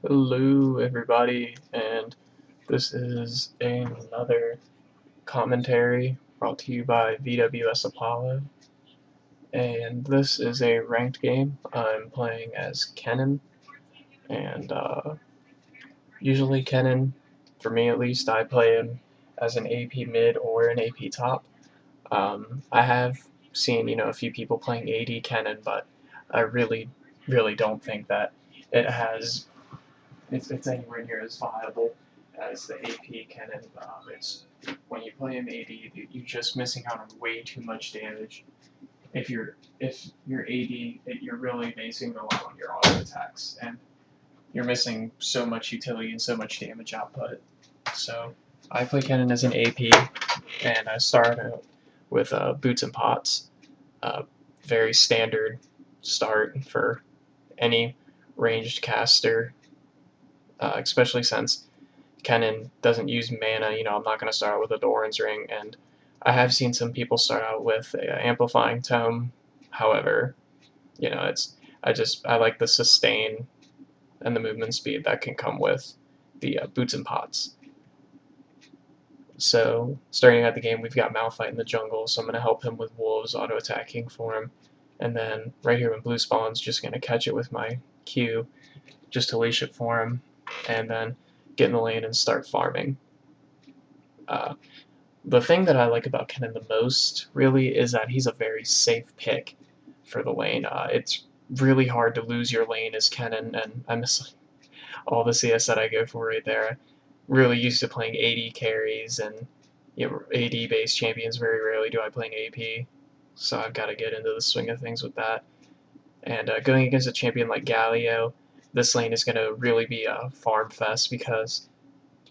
Hello, everybody, and this is another commentary brought to you by VWS Apollo. And this is a ranked game. I'm playing as Kennen, and usually Kennen, for me at least, I play him as an AP mid or an AP top. I have seen, a few people playing AD Kennen, but I really don't think that it has it's anywhere near as viable as the AP Kennen. It's when you play him AD, you're just missing out on way too much damage. If you're AD, you're really basing it a lot on your auto attacks, and you're missing so much utility and so much damage output. So I play Kennen as an AP, and I start out with boots and pots. Very standard start for any ranged caster, especially since Kennen doesn't use mana. I'm not going to start out with a Doran's Ring, and I have seen some people start out with a Amplifying Tome. However, I like the sustain and the movement speed that can come with the boots and pots. So starting out the game, we've got Malphite in the jungle, so I'm going to help him with wolves auto attacking for him, and then right here when blue spawns, just going to catch it with my Q, just to leash it for him, and then get in the lane and start farming. The thing that I like about Kennen the most, really, is that he's a very safe pick for the lane. It's really hard to lose your lane as Kennen, and I miss all the CS that I go for right there. Really used to playing AD carries and AD-based champions. Very rarely do I play AP, so I've got to get into the swing of things with that. And going against a champion like Galio, this lane is going to really be a farm fest because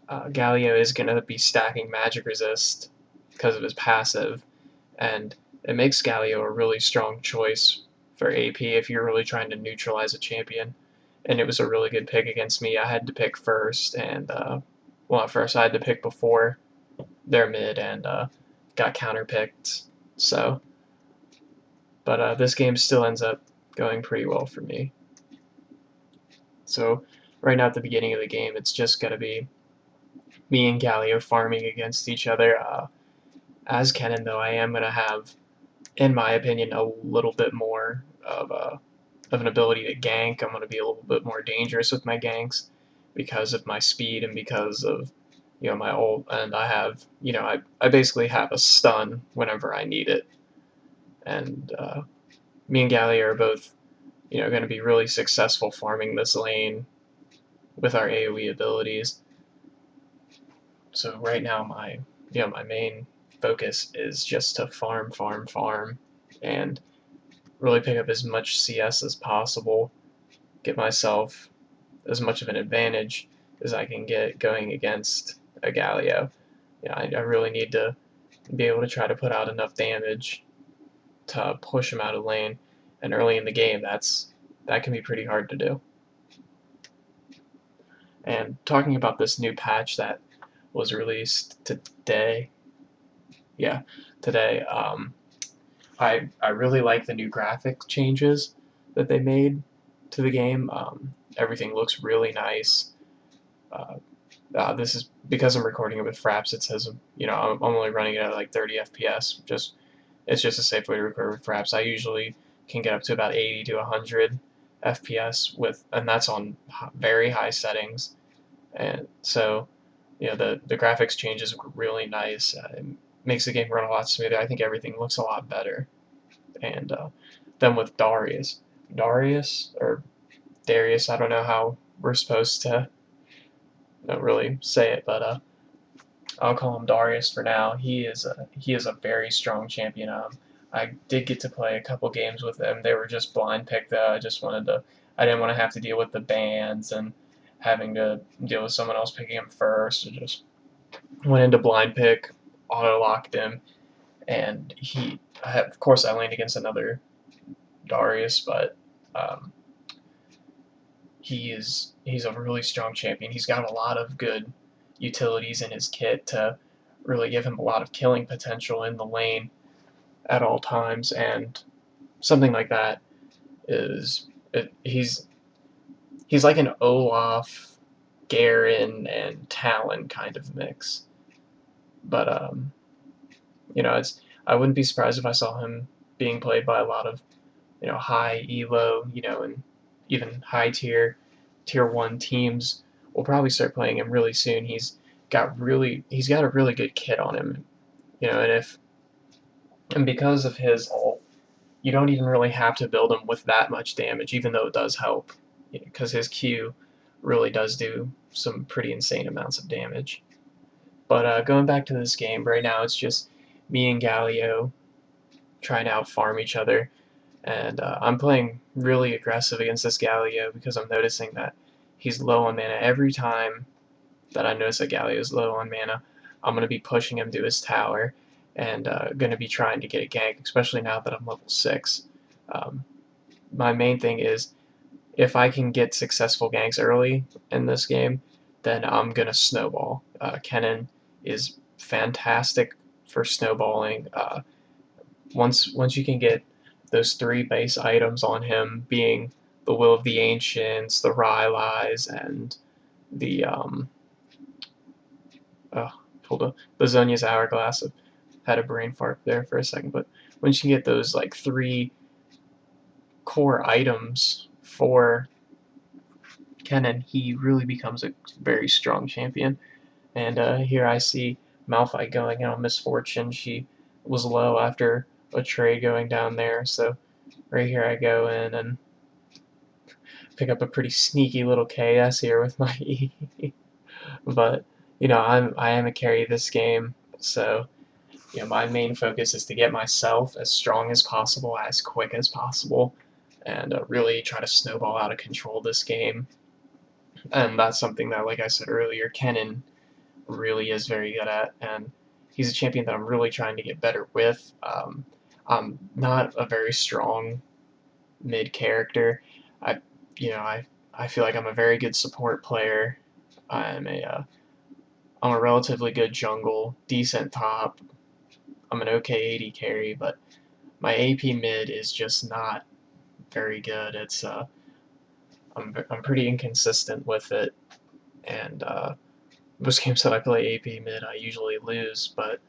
Galio is going to be stacking magic resist because of his passive, and it makes Galio a really strong choice for AP if you're really trying to neutralize a champion. And it was a really good pick against me. I had to pick first, and at first I had to pick before their mid, and got counterpicked. So, but this game still ends up going pretty well for me. So right now at the beginning of the game, it's just going to be me and Galio farming against each other. As Kennen, though, I am going to have, in my opinion, a little bit more of an ability to gank. I'm going to be a little bit more dangerous with my ganks because of my speed and because of my ult, and I have I basically have a stun whenever I need it, and me and Galio are both going to be really successful farming this lane with our AoE abilities. So right now my main focus is just to farm, and really pick up as much CS as possible, get myself as much of an advantage as I can get going against a Galio. I really need to be able to try to put out enough damage to push him out of lane, and early in the game that can be pretty hard to do. And talking about this new patch that was released today, today, I really like the new graphic changes that they made to the game. Everything looks really nice. This is because I'm recording it with Fraps. It says I'm only running it at like 30 FPS. It's just a safe way to record with Fraps. I usually can get up to about 80 to 100 FPS and that's on very high settings. And so the graphics changes really nice. It makes the game run a lot smoother. I think everything looks a lot better. And then with Darius, or Darius, I don't know how we're supposed to really say it, but I'll call him Darius for now. He is a very strong champion. I did get to play a couple games with them. They were just blind picked though. I didn't want to have to deal with the bans and having to deal with someone else picking him first. I just went into blind pick, auto locked him, and of course I laned against another Darius, but he's a really strong champion. He's got a lot of good utilities in his kit to really give him a lot of killing potential in the lane at all times, and something like that he's he's like an Olaf, Garen, and Talon kind of mix. But I wouldn't be surprised if I saw him being played by a lot of high elo, and even high tier one teams will probably start playing him really soon. He's got a really good kit on him, and because of his ult, you don't even really have to build him with that much damage, even though it does help, because his Q really does do some pretty insane amounts of damage. But going back to this game, right now it's just me and Galio trying to out farm each other. And I'm playing really aggressive against this Galio because I'm noticing that he's low on mana. Every time that I notice that Galio is low on mana, I'm going to be pushing him to his tower and going to be trying to get a gank, especially now that I'm level 6. Um, my main thing is if I can get successful ganks early in this game, then I'm going to snowball. Kennen is fantastic for snowballing. Once you can get those 3 base items on him, being the Will of the Ancients, the Rylai's, and the hold on, the Zhonya's Hourglass. I had a brain fart there for a second, but once you can get those like 3 core items for Kennen, he really becomes a very strong champion. And here I see Malphite going in on Misfortune. She was low after a trade going down there, so right here I go in and pick up a pretty sneaky little KS here with my E. But I am a carry this game, so my main focus is to get myself as strong as possible, as quick as possible, and really try to snowball out of control this game. And that's something that, like I said earlier, Kennen really is very good at, and he's a champion that I'm really trying to get better with. I'm not a very strong mid character. I, I feel like I'm a very good support player. I'm a, uh, I'm a relatively good jungle, decent top. I'm an okay AD carry, but my AP mid is just not very good. I'm pretty inconsistent with it, and most games that I play AP mid, I usually lose, but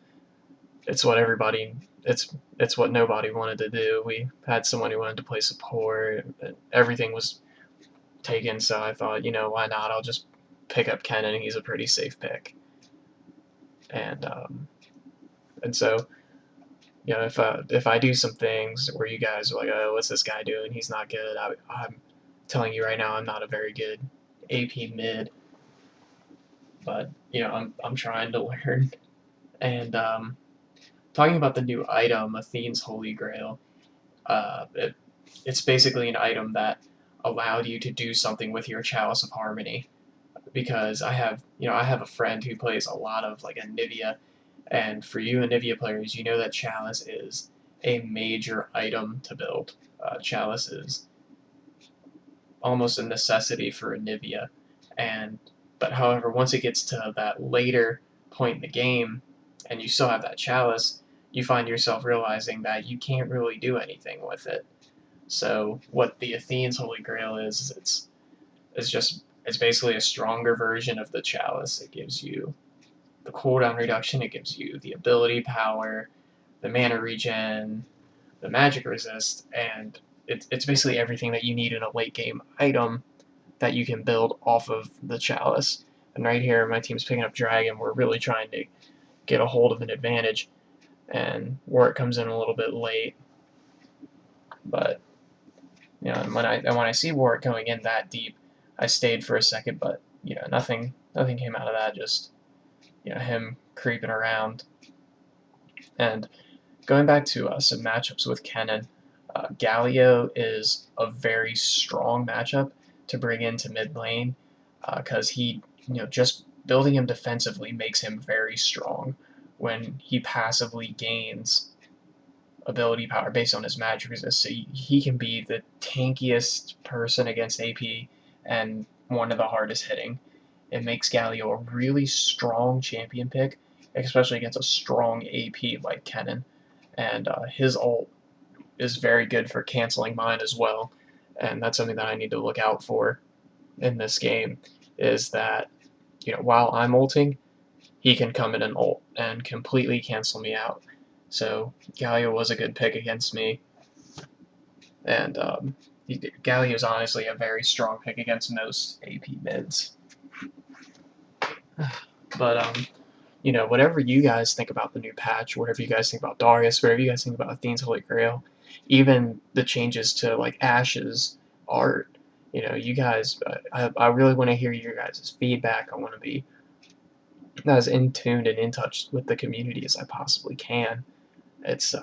it's what everybody it's what nobody wanted to do. We had someone who wanted to play support, and everything was taken, so I thought, why not? I'll just pick up Kennen. He's a pretty safe pick, and so if I do some things where you guys are like, oh, what's this guy doing? He's not good. I'm telling you right now, I'm not a very good AP mid, but I'm trying to learn. And talking about the new item, Athene's Holy Grail, it's basically an item that allowed you to do something with your Chalice of Harmony. Because I have a friend who plays a lot of like Anivia, and for you Anivia players, you know that Chalice is a major item to build. Chalice is almost a necessity for Anivia, but however, once it gets to that later point in the game, and you still have that Chalice, you find yourself realizing that you can't really do anything with it. So what the Athene's Holy Grail is, it's basically a stronger version of the Chalice. It gives you the cooldown reduction, it gives you the ability power, the mana regen, the magic resist, and it's basically everything that you need in a late game item that you can build off of the Chalice. And right here, my team's picking up Dragon. We're really trying to get a hold of an advantage, and Warwick comes in a little bit late. But and when I see Warwick going in that deep, I stayed for a second, but nothing came out of that. Just him creeping around. And going back to some matchups with Kennen, Galio is a very strong matchup to bring into mid lane because he, just building him defensively makes him very strong when he passively gains ability power based on his magic resist. So he can be the tankiest person against AP and one of the hardest hitting. It makes Galio a really strong champion pick, especially against a strong AP like Kennen. And his ult is very good for canceling mine as well, and that's something that I need to look out for. in this game is that, while I'm ulting, he can come in and ult and completely cancel me out. So Galio was a good pick against me, and Galio is honestly a very strong pick against most AP mids. But whatever you guys think about the new patch, whatever you guys think about Darius, whatever you guys think about Athene's Holy Grail, even the changes to like Ash's art, you guys, I really want to hear your guys' feedback. I want to be as in tune and in touch with the community as I possibly can. It's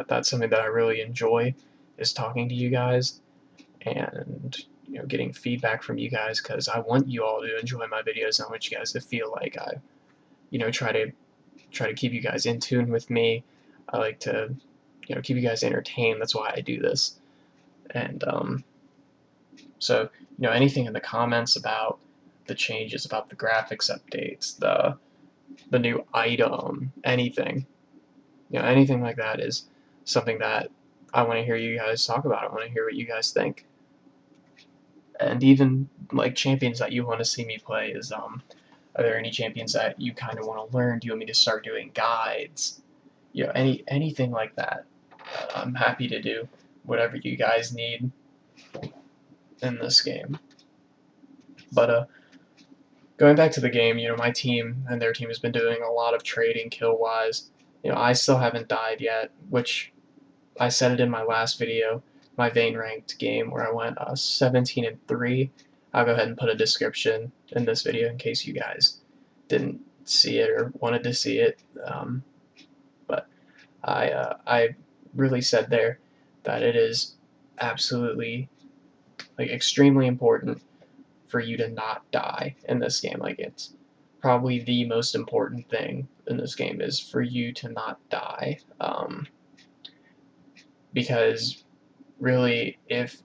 that's something that I really enjoy, is talking to you guys and getting feedback from you guys, because I want you all to enjoy my videos. I want you guys to feel like I try to keep you guys in tune with me. I like to keep you guys entertained. That's why I do this. And so anything in the comments about the changes, about the graphics updates, the new item, anything anything like that is something that I want to hear you guys talk about. I want to hear what you guys think. And even like champions that you want to see me play is are there any champions that you kind of want to learn? Do you want me to start doing guides? Anything like that. I'm happy to do whatever you guys need in this game. But going back to the game, my team and their team has been doing a lot of trading kill wise. I still haven't died yet, which I said it in my last video, my Vayne ranked game where I went 17-3. I'll go ahead and put a description in this video in case you guys didn't see it or wanted to see it. But I really said there that it is absolutely extremely important for you to not die in this game. Like, it's probably the most important thing in this game is for you to not die. Because really, if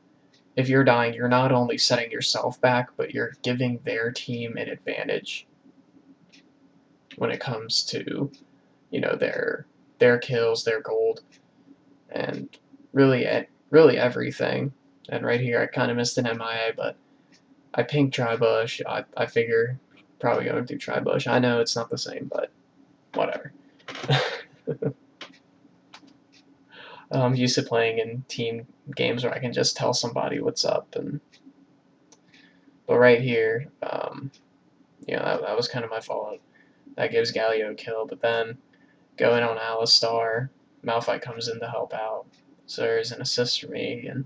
you're dying, you're not only setting yourself back, but you're giving their team an advantage when it comes to their kills, their gold, and really everything. And right here, I kind of missed an MIA, but I pinged Tribush. I figure probably going through Tribush. I know it's not the same, but whatever. I'm used to playing in team games where I can just tell somebody what's up. But right here, that was kind of my fault. That gives Galio a kill, but then going on Alistar, Malphite comes in to help out. So there's an assist for me, and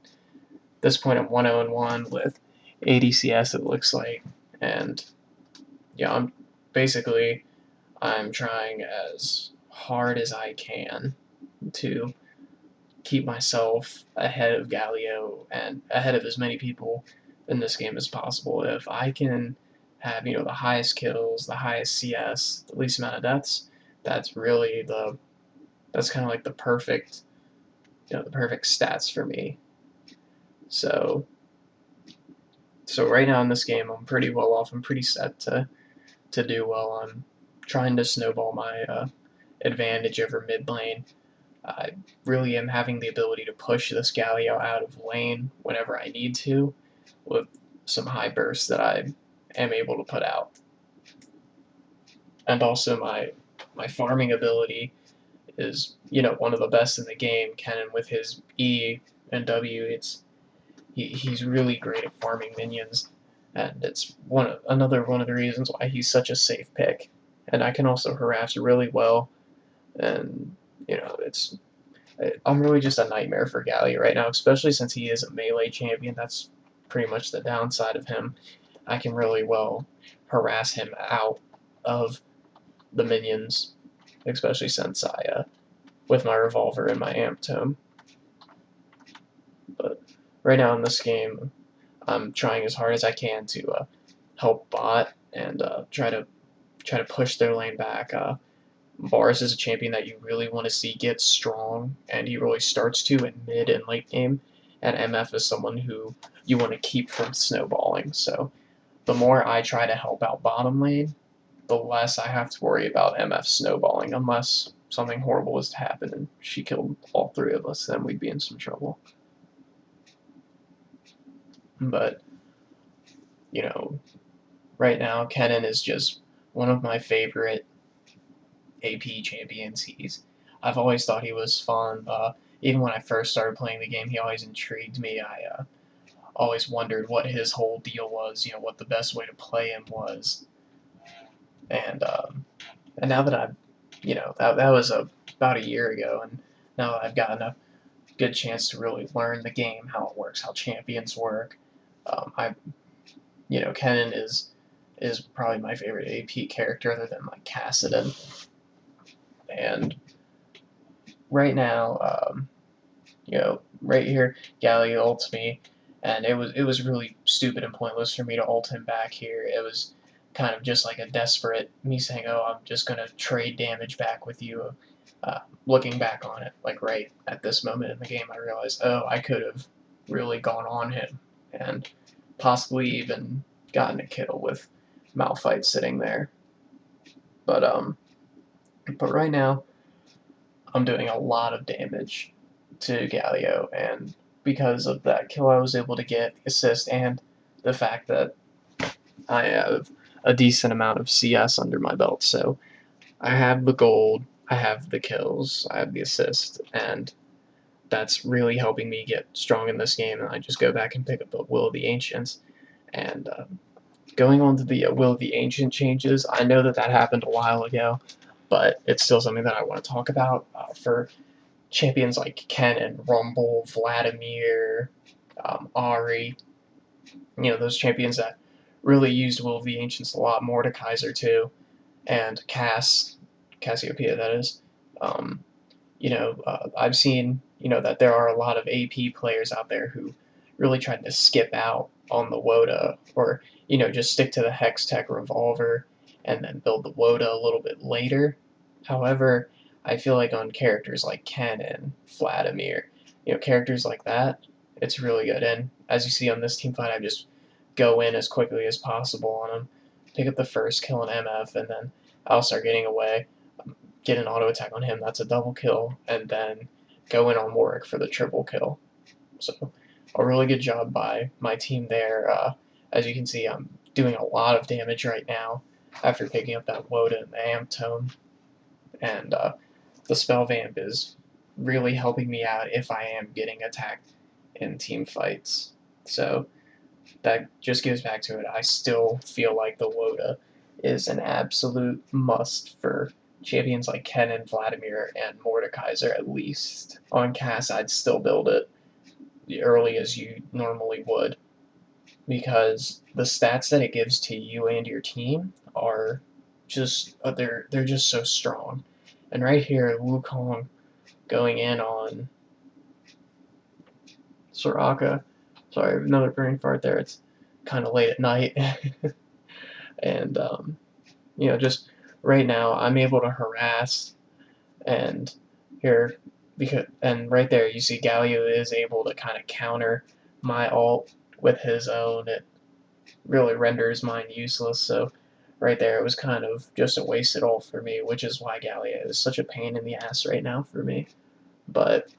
at this point I'm 1-0-1 with ADCS, it looks like. And yeah, I'm trying as hard as I can to keep myself ahead of Galio and ahead of as many people in this game as possible. If I can have the highest kills, the highest CS, the least amount of deaths, that's really that's kind of like the perfect the perfect stats for me. So right now in this game, I'm pretty well off. I'm pretty set to do well. I'm trying to snowball my advantage over mid lane. I really am having the ability to push this Galio out of lane whenever I need to, with some high bursts that I am able to put out. And also my farming ability is one of the best in the game. Kennen, with his E and W, he's really great at farming minions, and it's another one of the reasons why he's such a safe pick. And I can also harass really well, and I'm really just a nightmare for Galio right now, especially since he is a melee champion. That's pretty much the downside of him. I can really well harass him out of the minions, especially since I, with my revolver and my amp tome. But right now in this game, I'm trying as hard as I can to help bot and try to push their lane back. Varus is a champion that you really want to see get strong, and he really starts to in mid and late game. And MF is someone who you want to keep from snowballing. So the more I try to help out bottom lane, the less I have to worry about MF snowballing, unless something horrible was to happen and she killed all three of us, then we'd be in some trouble. But you know, right now Kennen is just one of my favorite AP champions. I've always thought he was fun. Even when I first started playing the game, he always intrigued me. I always wondered what his whole deal was, what the best way to play him was. And now that I've, that was about a year ago, and now that I've gotten a good chance to really learn the game, how it works, how champions work, Kennen is probably my favorite AP character other than like Kassadin. And right now, right here, Galio ults me, and it was really stupid and pointless for me to ult him back here. It was kind of just like a desperate me saying, "Oh, I'm just gonna trade damage back with you." Looking back on it, like right at this moment in the game, I realized, oh, I could have really gone on him and possibly even gotten a kill with Malphite sitting there. But right now, I'm doing a lot of damage to Galio, and because of that kill I was able to get, assist, and the fact that I have a decent amount of CS under my belt. So I have the gold, I have the kills, I have the assist, and that's really helping me get strong in this game. And I just go back and pick up the Will of the Ancients. And going on to the Will of the Ancient changes, I know that happened a while ago, but it's still something that I want to talk about for champions like Kennen, Rumble, Vladimir, Ari, those champions that really used Will of the Ancients a lot, Mordekaiser too, and Cassiopeia, that is. I've seen, that there are a lot of AP players out there who really tried to skip out on the WOTA, or, just stick to the Hextech Revolver and then build the WOTA a little bit later. However, I feel like on characters like Kennen, Vladimir, characters like that, it's really good. And as you see on this team fight, I just go in as quickly as possible on them, pick up the first kill on MF, and then I'll start getting away, get an auto attack on him, that's a double kill, and then go in on Warwick for the triple kill. So a really good job by my team there. As you can see, I'm doing a lot of damage right now after picking up that WOTA and the Amp Tome, and the Spell Vamp is really helping me out if I am getting attacked in team fights. So that just goes back to it. I still feel like the WOTA is an absolute must for champions like Kennen, Vladimir, and Mordekaiser at least. On Cass, I'd still build it early as you normally would, because the stats that it gives to you and your team are just they're just so strong. And right here, Wukong going in on Soraka. Sorry, another brain fart there. It's kind of late at night. And just right now I'm able to harass, and here, and right there you see Galio is able to kind of counter my ult with his own. It really renders mine useless. So right there, it was kind of just a wasted ult for me, which is why Galio is such a pain in the ass right now for me. But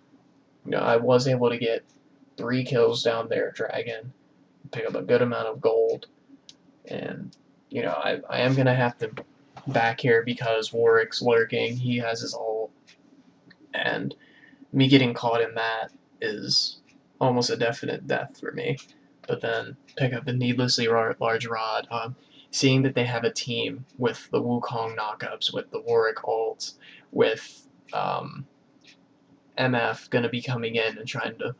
I was able to get 3 kills down there, Dragon, pick up a good amount of gold, and I am gonna have to back here because Warwick's lurking. He has his ult, and me getting caught in that is almost a definite death for me. But then pick up the needlessly large rod. Seeing that they have a team with the Wukong knockups, with the Warwick ults, with MF gonna be coming in and trying to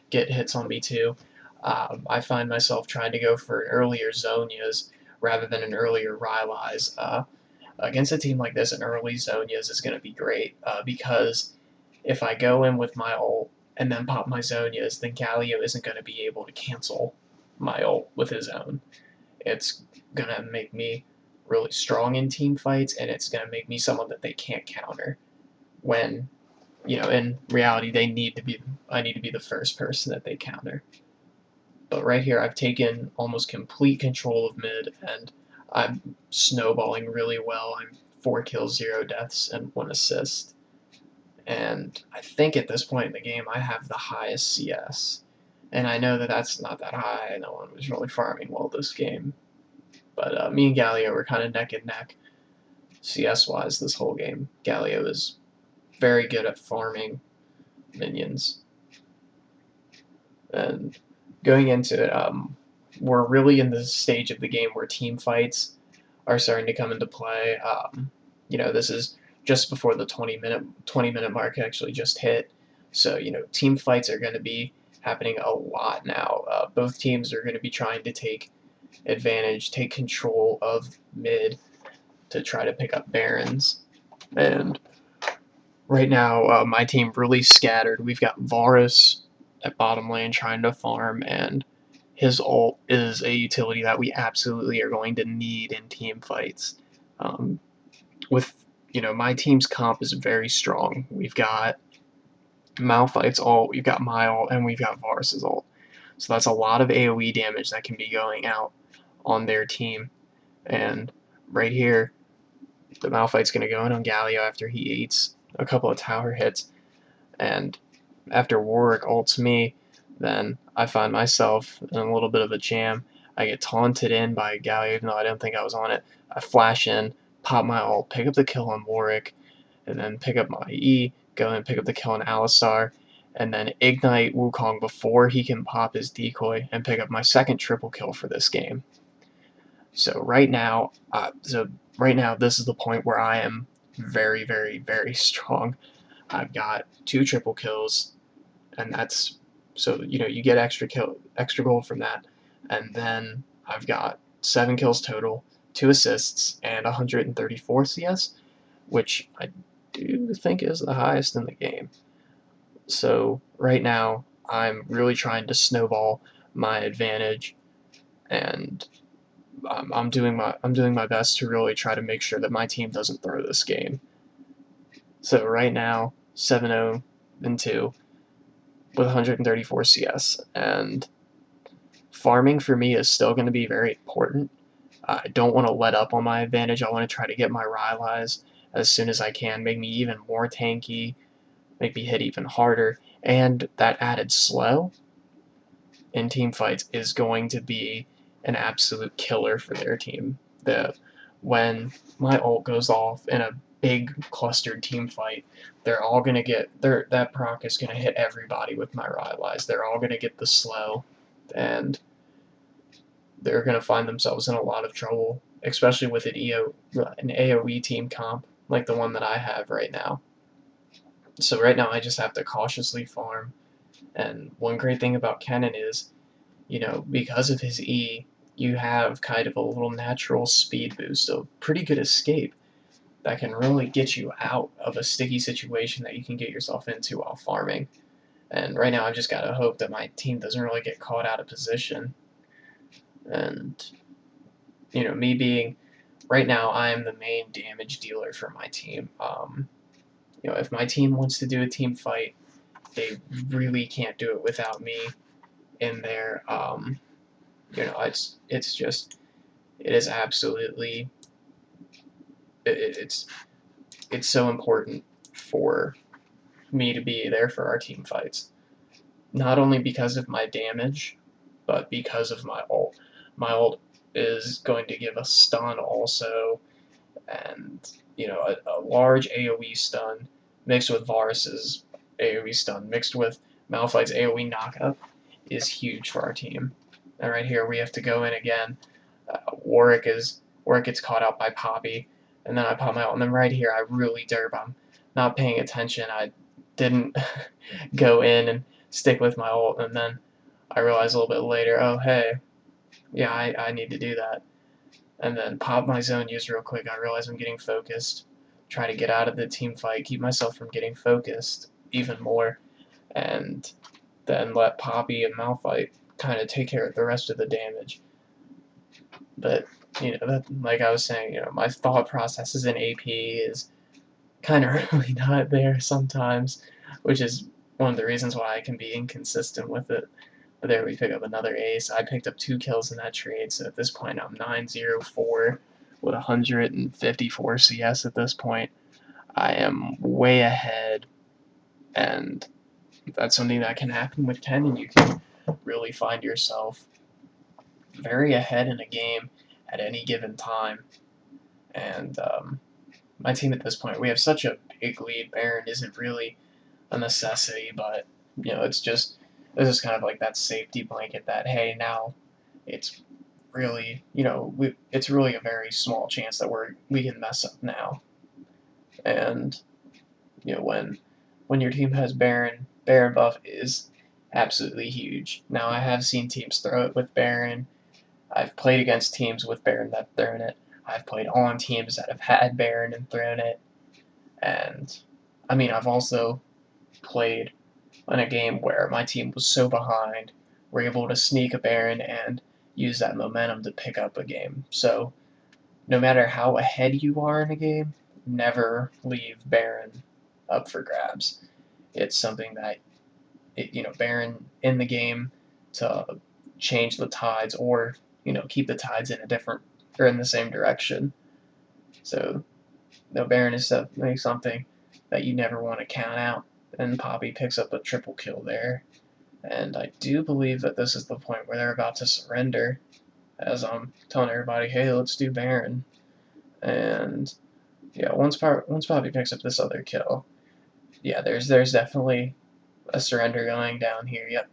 get hits on me too. I find myself trying to go for an earlier Zonias rather than an earlier Rylai's. Against a team like this, an early Zonias is going to be great, because if I go in with my ult and then pop my Zonias, then Galio isn't going to be able to cancel my ult with his own. It's going to make me really strong in team fights, and it's going to make me someone that they can't counter, when in reality, I need to be the first person that they counter. But right here, I've taken almost complete control of mid, and I'm snowballing really well. I'm 4 kills, 0 deaths, and 1 assist. And I think at this point in the game, I have the highest CS. And I know that that's not that high. No one was really farming well this game. But me and Galio were kind of neck and neck CS-wise this whole game. Galio is very good at farming minions. And going into it, we're really in the stage of the game where team fights are starting to come into play. This is just before the 20-minute mark actually just hit. So, team fights are going to be happening a lot now. Both teams are going to be trying to take advantage, take control of mid to try to pick up Barons. And right now, my team really scattered. We've got Varus at bottom lane trying to farm, and his ult is a utility that we absolutely are going to need in team fights. With my team's comp is very strong. We've got Malphite's ult, we've got my ult, and we've got Varus's ult. So that's a lot of AoE damage that can be going out on their team. And right here, the Malphite's going to go in on Galio after he eats a couple of tower hits. And after Warwick ults me, then I find myself in a little bit of a jam. I get taunted in by Galio, even though I didn't think I was on it. I flash in, pop my ult, pick up the kill on Warwick, and then pick up my E, go and pick up the kill on Alistar, and then ignite Wukong before he can pop his decoy and pick up my second triple kill for this game. So right now, this is the point where I am very, very, very strong. I've got 2 triple kills, and that's so you get extra gold from that, and then I've got 7 kills total, 2 assists, and 134 CS, which I do think is the highest in the game. So right now, I'm really trying to snowball my advantage, and I'm doing my best to really try to make sure that my team doesn't throw this game. So right now, 7-0 and 2 with 134 CS, and farming for me is still going to be very important. I don't want to let up on my advantage. I want to try to get my Rylai's as soon as I can, make me even more tanky, make me hit even harder, and that added slow in team fights is going to be an absolute killer for their team. When my ult goes off in a big clustered team fight, they're all gonna get that proc is gonna hit everybody with my Rylai's. They're all gonna get the slow, and they're gonna find themselves in a lot of trouble, especially with an AoE team comp like the one that I have right now. So right now I just have to cautiously farm. And one great thing about Kennen is, because of his E, you have kind of a little natural speed boost, a pretty good escape that can really get you out of a sticky situation that you can get yourself into while farming. And right now I've just got to hope that my team doesn't really get caught out of position. And, me being, right now I am the main damage dealer for my team. If my team wants to do a team fight, they really can't do it without me in there. It's just, it is absolutely, it's so important for me to be there for our team fights. Not only because of my damage, but because of my ult. My ult is going to give a stun also, and a large AoE stun mixed with Varus's AoE stun mixed with Malphite's AoE knockup is huge for our team. And right here we have to go in again. Warwick gets caught out by Poppy, and then I pop my ult, and then right here I really derp. I'm not paying attention. I didn't go in and stick with my ult, and then I realize a little bit later, oh hey, yeah, I need to do that. And then pop my zone use real quick. I realize I'm getting focused. Try to get out of the team fight, keep myself from getting focused even more, and then let Poppy and Malphite kind of take care of the rest of the damage. But, like I was saying, my thought processes in AP is kind of really not there sometimes, which is one of the reasons why I can be inconsistent with it. But there we pick up another ace. I picked up 2 kills in that trade, so at this point I'm 9-0-4 with 154 CS at this point. I am way ahead, and that's something that can happen with Kennen. You can really find yourself very ahead in a game at any given time. And my team at this point, we have such a big lead. Baron isn't really a necessity, but it's just kind of like that safety blanket that, hey, now it's really it's really a very small chance that we can mess up now. And when your team has Baron buff is absolutely huge. Now I have seen teams throw it with Baron. I've played against teams with Baron that have thrown it. I've played on teams that have had Baron and thrown it. And I mean, I've also played in a game where my team was so behind, we're able to sneak a Baron and use that momentum to pick up a game. So no matter how ahead you are in a game, never leave Baron up for grabs. It's something that Baron in the game to change the tides or keep the tides in a different or in the same direction. So Baron is definitely something that you never want to count out. And Poppy picks up a triple kill there. And I do believe that this is the point where they're about to surrender, as I'm telling everybody, hey, let's do Baron. And yeah, once Poppy picks up this other kill, yeah, there's definitely a surrender going down here. Yep.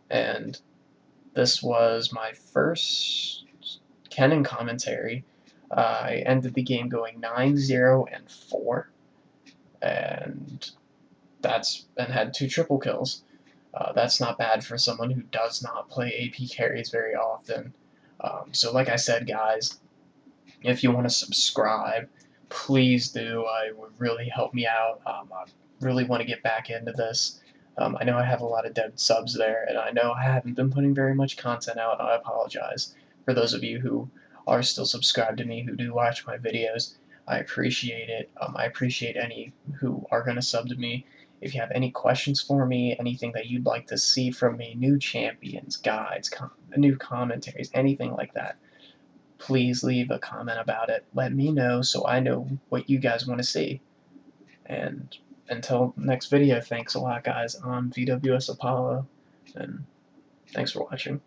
And this was my first Kennen commentary. I ended the game going 9-0-4, and had 2 triple kills. That's not bad for someone who does not play AP carries very often. So like I said, guys, if you want to subscribe, please do. It would really help me out. I really want to get back into this. I know I have a lot of dead subs there, and I know I haven't been putting very much content out. I apologize for those of you who are still subscribed to me, who do watch my videos. I appreciate it. I appreciate any who are going to sub to me. If you have any questions for me, anything that you'd like to see from me, new champions, guides, new commentaries, anything like that, please leave a comment about it. Let me know so I know what you guys want to see. And until next video, thanks a lot, guys. I'm VWS Apollo, and thanks for watching.